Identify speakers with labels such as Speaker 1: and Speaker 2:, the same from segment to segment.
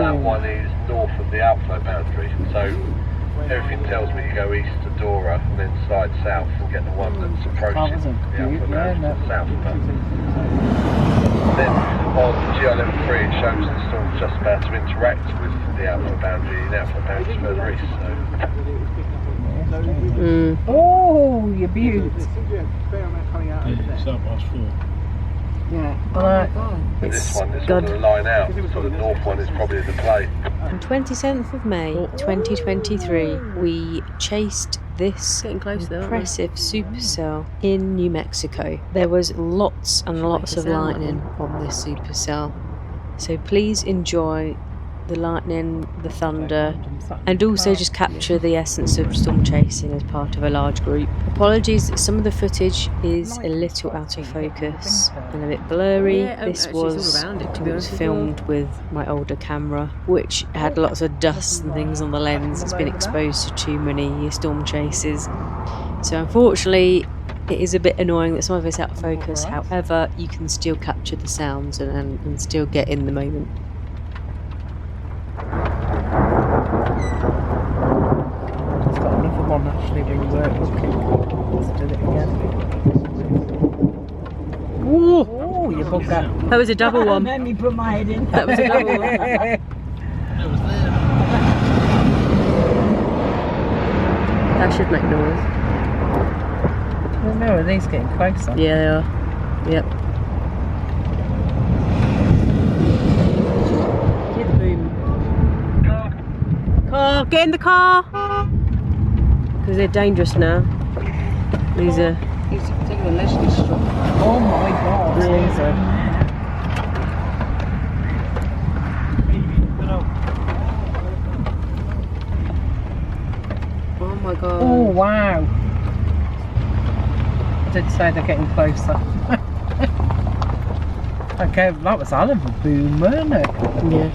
Speaker 1: that one is north of the outflow boundary, so everything tells me to go east to Dora and then slide south and get the one that's approaching the outflow boundary to the south. But then on GR11 3 it shows the storm's just about to interact with the outflow boundary, and the outflow boundary is further east.
Speaker 2: Oh, you beaut!
Speaker 3: It's up past 4.
Speaker 2: Yeah.
Speaker 1: And this one is sort of the line out, so the north one is probably the play.
Speaker 4: On 27th of May 2023, we chased this impressive supercell in New Mexico. There was lots and lots of lightning on this supercell, so please enjoy the lightning, the thunder, and also just capture the essence of storm chasing as part of a large group. Apologies that some of the footage is a little out of focus and a bit blurry. This was filmed with my older camera, which had lots of dust and things on the lens. It's been exposed to too many storm chases, so unfortunately it is a bit annoying that some of it's out of focus. However, you can still capture the sounds and still get in the moment.
Speaker 2: One actually really worked. Let's do it again. Ooh, you bugger.
Speaker 4: That was a double one.
Speaker 2: Let me put my head in.
Speaker 4: That was a double one. That should make noise.
Speaker 2: Well, no, are these getting closer?
Speaker 4: Yeah, they are. Yep. Hear the boom. Car, get in the car! Because they're dangerous now. These are...
Speaker 2: Oh my god.
Speaker 4: Oh my god.
Speaker 2: Oh wow. I did say they're getting closer. Okay, that was a hell of a boom, weren't it?
Speaker 4: Yeah.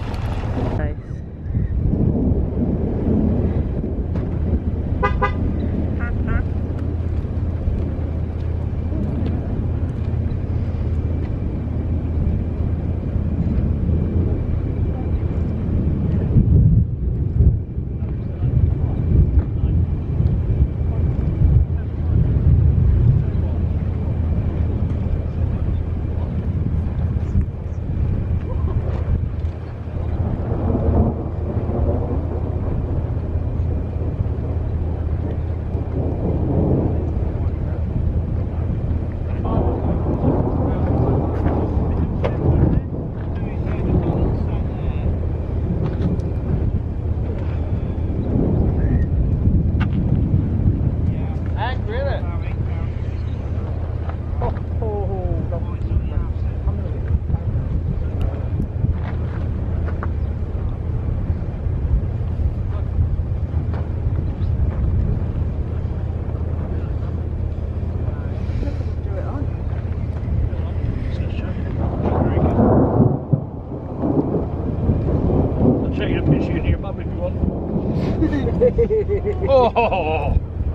Speaker 3: Oh,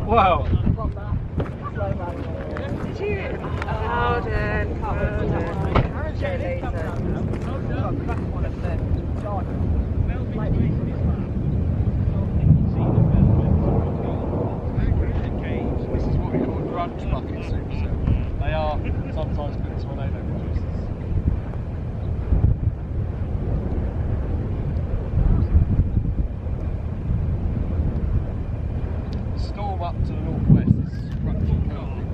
Speaker 3: wow. This is what we call brunch bucket soups. They are sometimes put into tornado producers. Storm up to the northwest is structurally perfect.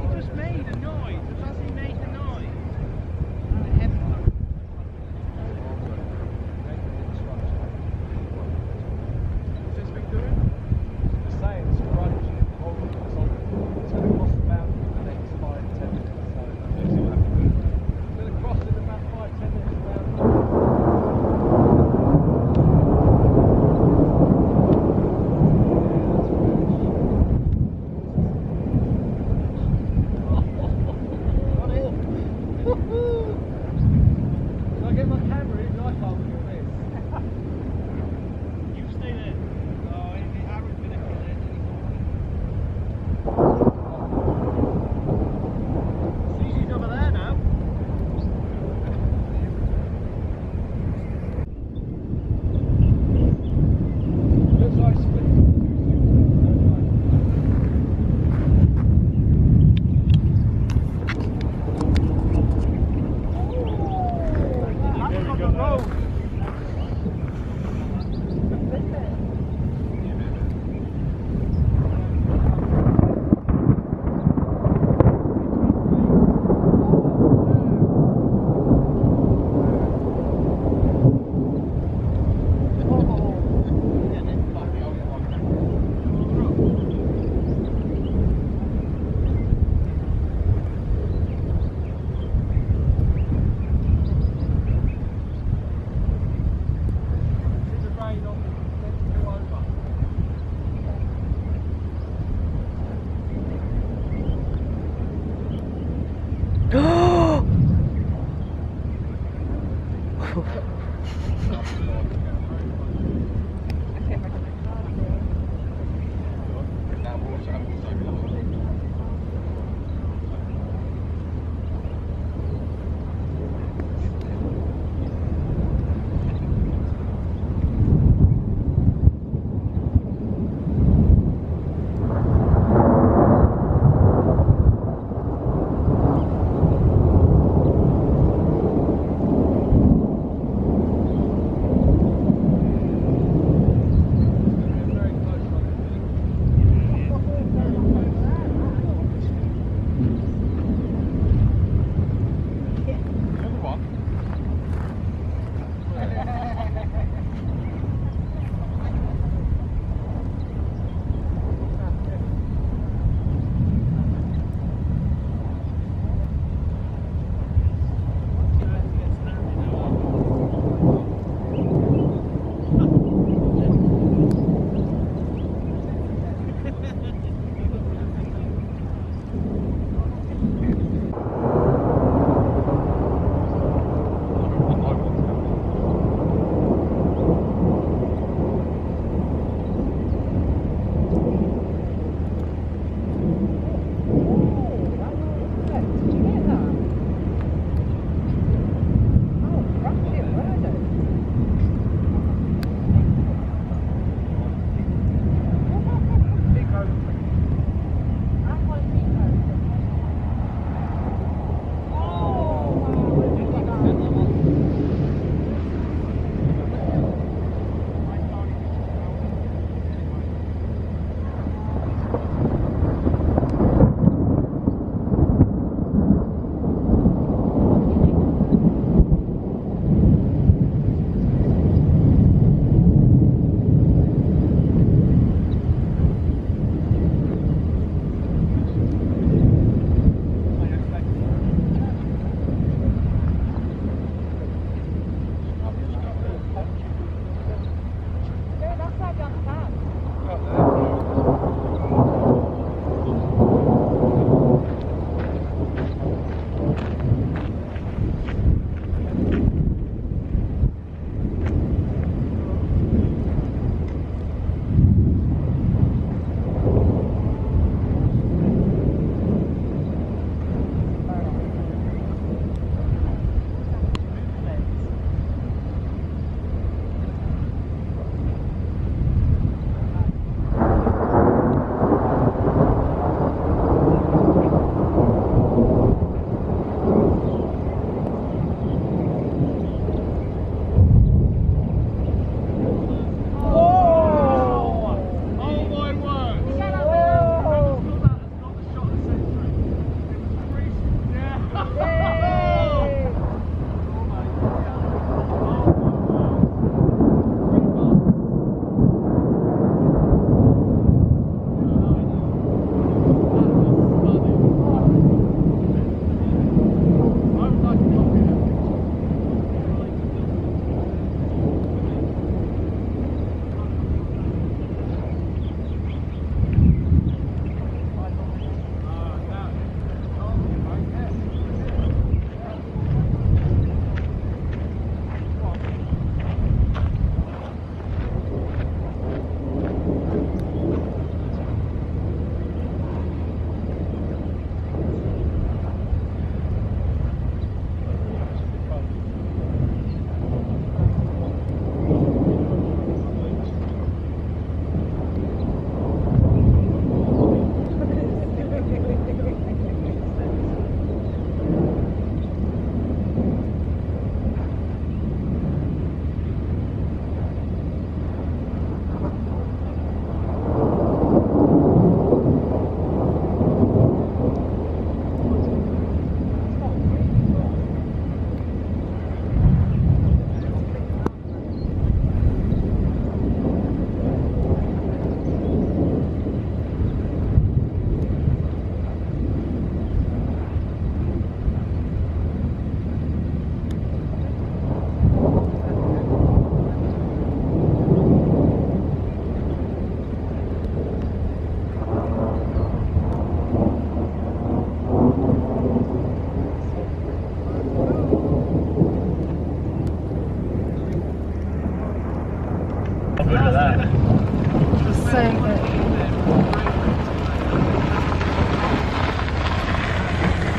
Speaker 5: He just made a noise. Does he make a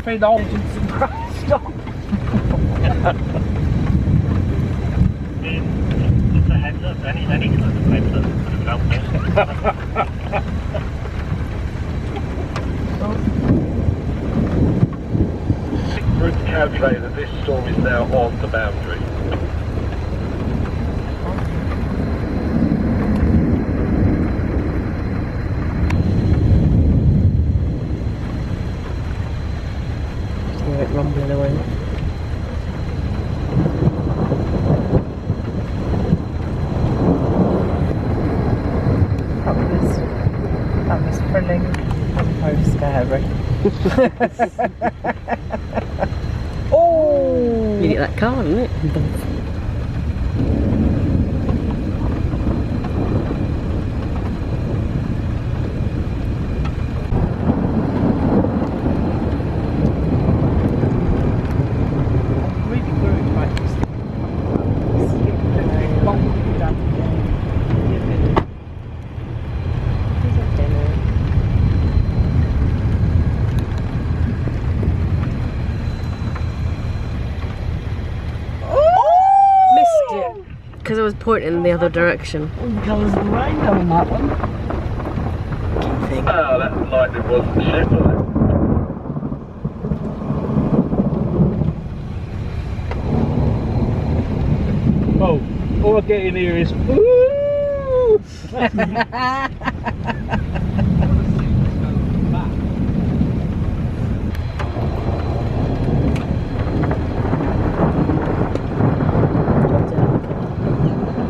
Speaker 2: through the origins and crashed off.
Speaker 3: Just a heads up, any kind of heads up could have helped
Speaker 1: We're calculating that this storm is now on the boundary.
Speaker 4: Just hear it rumbling away.
Speaker 2: That was thrilling and very scary. Oh!
Speaker 4: You get that car, isn't it?
Speaker 2: Really worried about this.
Speaker 4: Because I was pointing in the other direction.
Speaker 2: Colours of the rainbow on that one.
Speaker 1: Oh, that lightning wasn't shit, was it?
Speaker 3: Oh, all I get in here is ooh!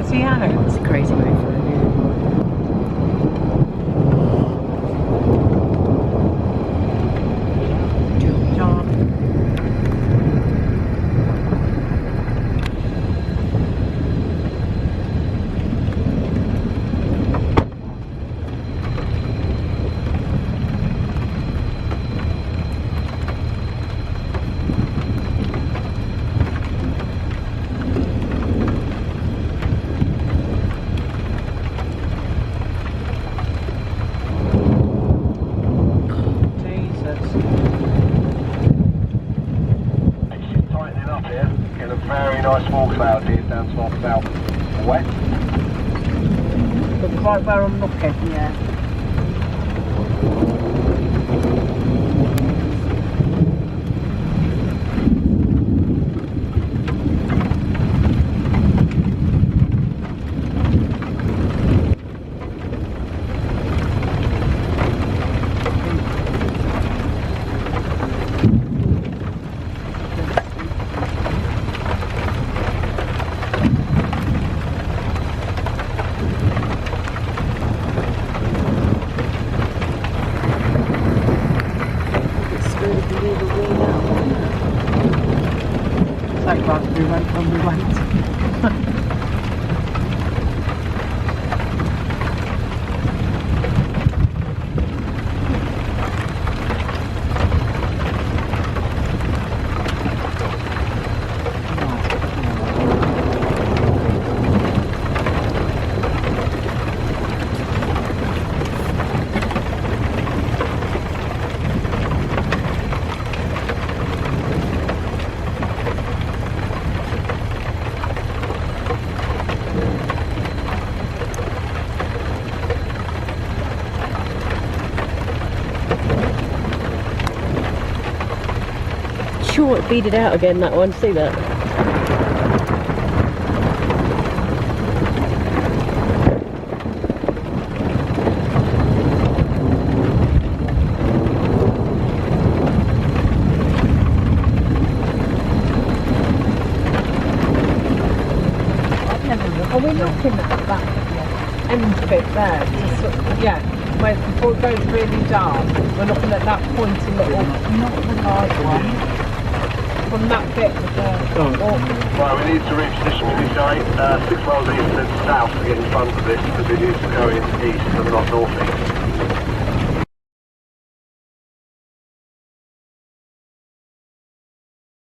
Speaker 2: See how?
Speaker 4: It's a crazy move for him,
Speaker 2: John.
Speaker 1: Tightening up here. Get a very nice small cloud here down to our south west.
Speaker 2: Looks right where I'm looking. Yeah. Like that, we went when we went.
Speaker 4: Sure, it beaded out again, that one. See that?
Speaker 2: Are we looking at that end bit there? Just sort of, yeah, where before it goes really dark, we're looking at that pointy little, not the large one. From that bit of the...
Speaker 1: Right, we need to reposition with this guy 6 miles east and south to get in front of this because it is going east and not north east.